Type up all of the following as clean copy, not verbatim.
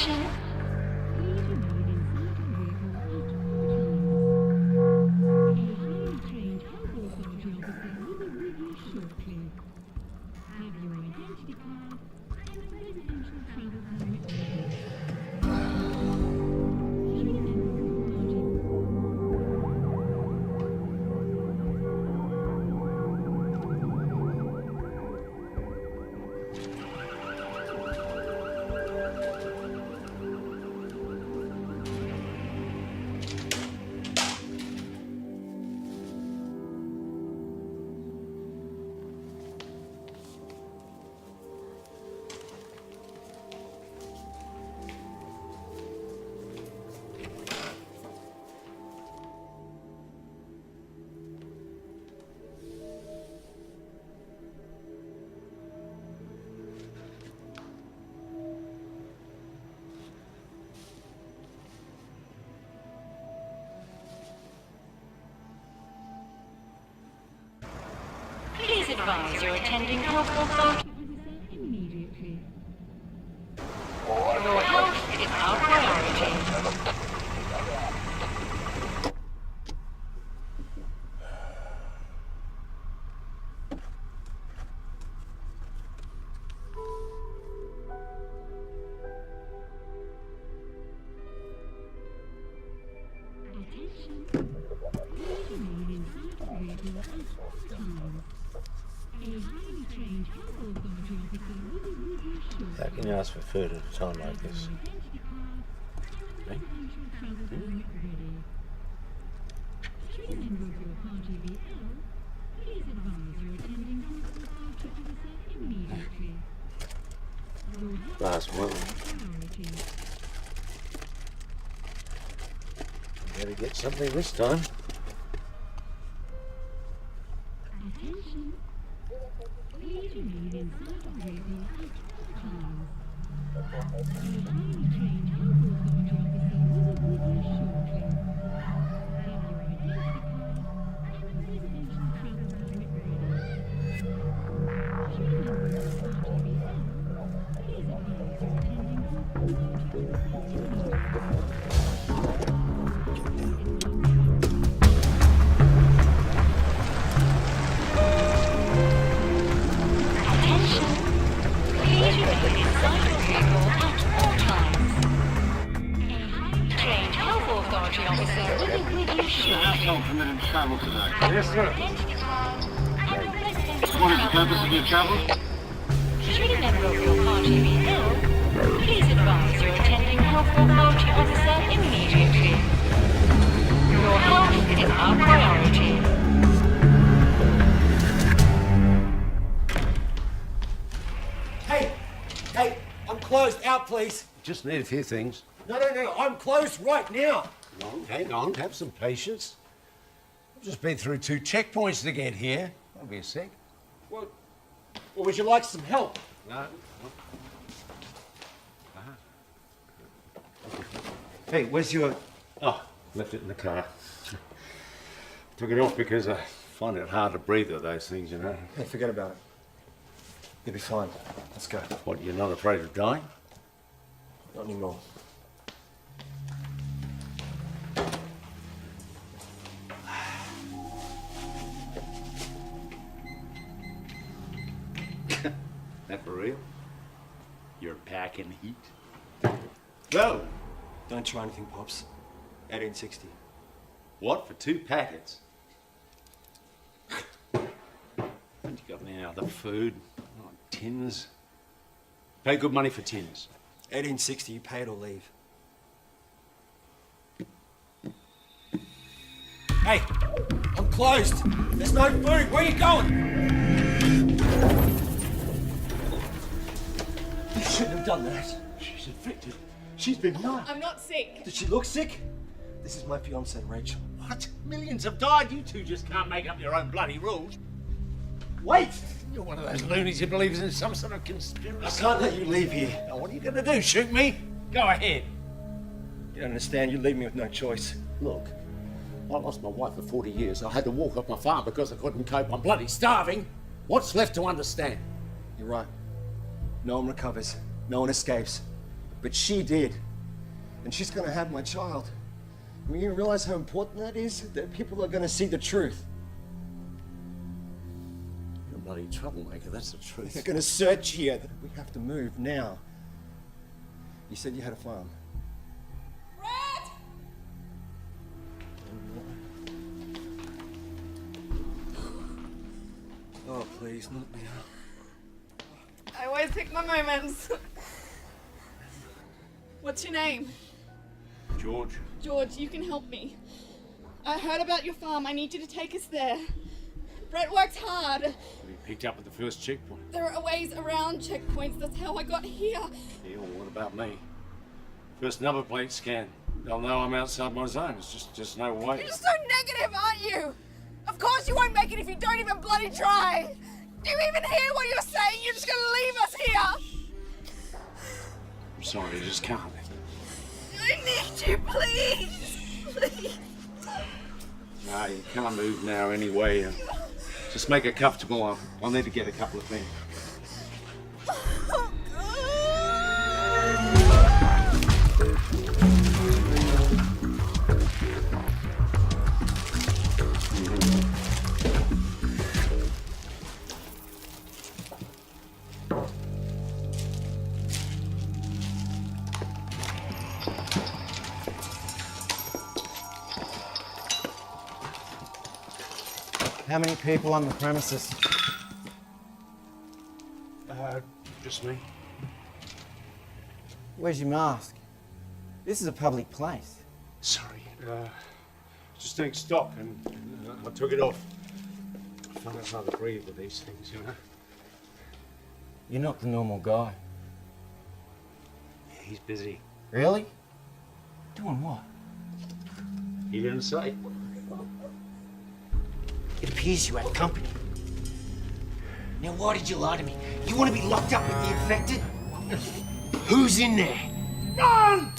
Attention. Please advise you're attending health authority immediately. Your health is our priority. How can you ask for food at a time like this? Eh? Last one. Better get something this time. Travel today. Yes, sir. What is the purpose of your travel? Should a member of your party be ill, please advise you're attending health authority officer immediately. Your health is our priority. Hey, I'm closed. Out, please. Just need a few things. No, I'm closed right now. Hang on, have some patience. I've just been through 2 checkpoints to get here. I'll be a sec. Well, would you like some help? No. Hey, where's your... Oh, left it in the car. Took it off because I find it hard to breathe with those things, you know. Hey, forget about it. You'll be fine. Let's go. What, you're not afraid of dying? Not anymore. That for real? You're packing heat? Go! Don't try anything, Pops. 1860. What, for 2 packets? You got any other food? Oh, tins? Pay good money for tins. 1860, you pay it or leave. Hey, I'm closed. There's no food. Where are you going? You shouldn't have done that. She's infected. She's been mad. I'm not sick. Did she look sick? This is my fiancée, Rachel. What? Millions have died. You two just can't make up your own bloody rules. Wait! You're one of those loonies who believes in some sort of conspiracy. I can't let you leave here. Now, what are you going to do? Shoot me? Go ahead. You don't understand. You leave me with no choice. Look, I lost my wife for 40 years. I had to walk off my farm because I couldn't cope. I'm bloody starving. What's left to understand? You're right. No one recovers. No one escapes. But she did. And she's gonna have my child. I mean, you realize how important that is? That people are gonna see the truth. You're a bloody troublemaker, that's the truth. They're gonna search here. We have to move now. You said you had a farm. Brad! Oh, please, not now. I always pick my moments. What's your name? George. George, you can help me. I heard about your farm. I need you to take us there. Brett works hard. We picked up at the first checkpoint. There are ways around checkpoints. That's how I got here. Yeah, well, what about me? First number plate scan. They'll know I'm outside my zone. It's just no way. You're so negative, aren't you? Of course you won't make it if you don't even bloody try. Do you even hear what you're saying? You're just gonna leave us here. I'm sorry, I just can't. I need you, please. Please. No, you can't move now anyway. Just make it comfortable. I'll need to get a couple of things. Oh, How many people on the premises? Just me. Where's your mask? This is a public place. Sorry. Just doing stock and I took it off. I find it hard to breathe with these things, you know? You're not the normal guy. Yeah, he's busy. Really? Doing what? He didn't say. It appears you have company. Now, why did you lie to me? You want to be locked up with the infected? Who's in there? Run!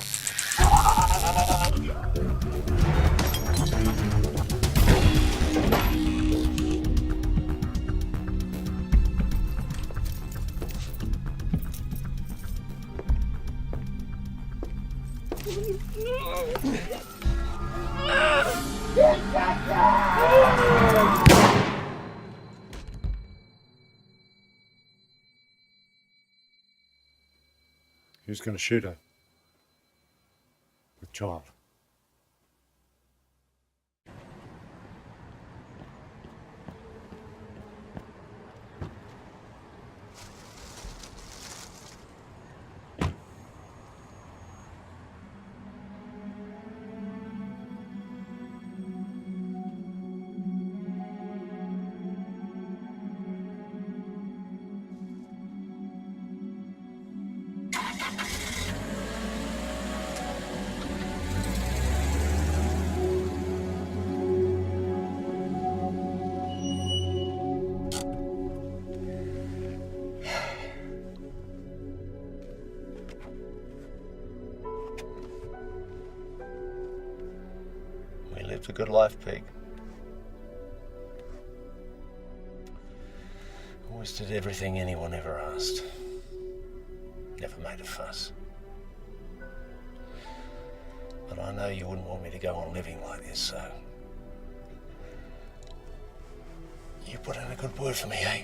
Who's going to shoot her? With child. Lived a good life, Pig. Always did everything anyone ever asked. Never made a fuss. But I know you wouldn't want me to go on living like this, so... You put in a good word for me, eh?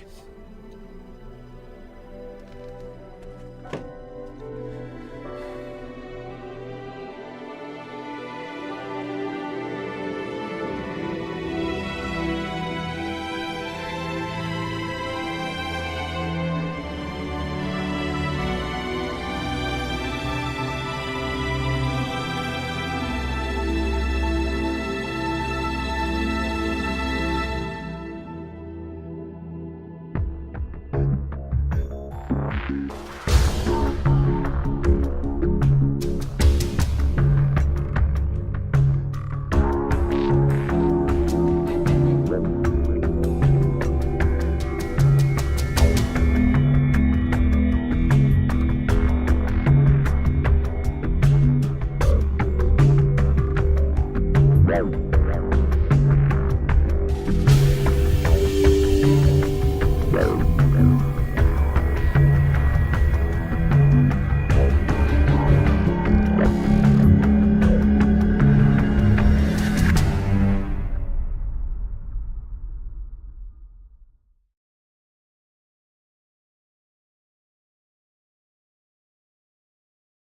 Wow.